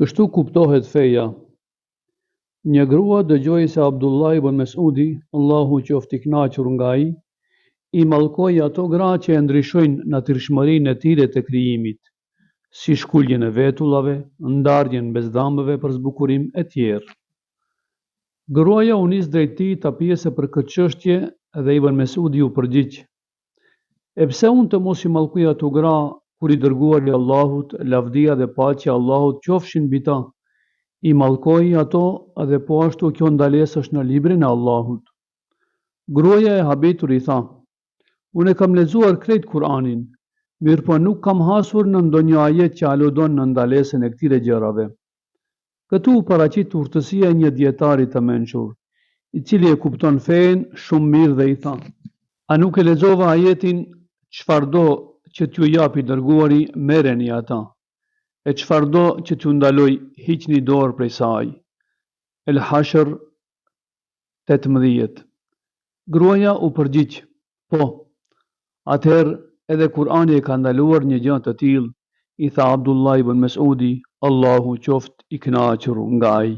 Kështu kuptohet feja. Një grua dëgjoi se Abdullah ibn Mesudi, Allahu qoftë i kënaqur nga ai, i mallkoi ato gra që e ndryshojnë natyrshmërinë e tyre të krijimit, si shkuljen e vetullave, ndarjen bezdambëve për zbukurim e tjerë. Gruaja u nis drejt tij ta pyese për këtë çështje dhe Ibn Mesudi u përgjigj: "E pse unë të mos i mallkoj ato gra, kur i dërguari i Allahut, lavdia dhe paqja e Allahut qofshin mbi ta, i mallkoi ato dhe po ashtu kjo ndalesë është në librin e Allahut." Gruaja e habitur i tha: "Unë e kam lexuar krejt Kur'anin, mirë po nuk kam hasur në ndonjë ajet që aludon në ndalesën e këtyre gjërave." Këtu u paraqit urtësia e një dietari të mençur, i cili e kupton fen shumë mirë dhe i tha: "A nuk e lexova ajetin, çfarëdo që t'ju jap i dërguari, merreni ata, e çfarëdo që t'ju ndaloj, hiqni dorë prej saj." El Hashr 18. Gruaja u përgjigj: "Po, atëherë edhe Kur'ani e ka ndaluar një gjë të tillë." I tha Abdullah ibn Mesudi, Allahu qoftë i kënaqur nga ai.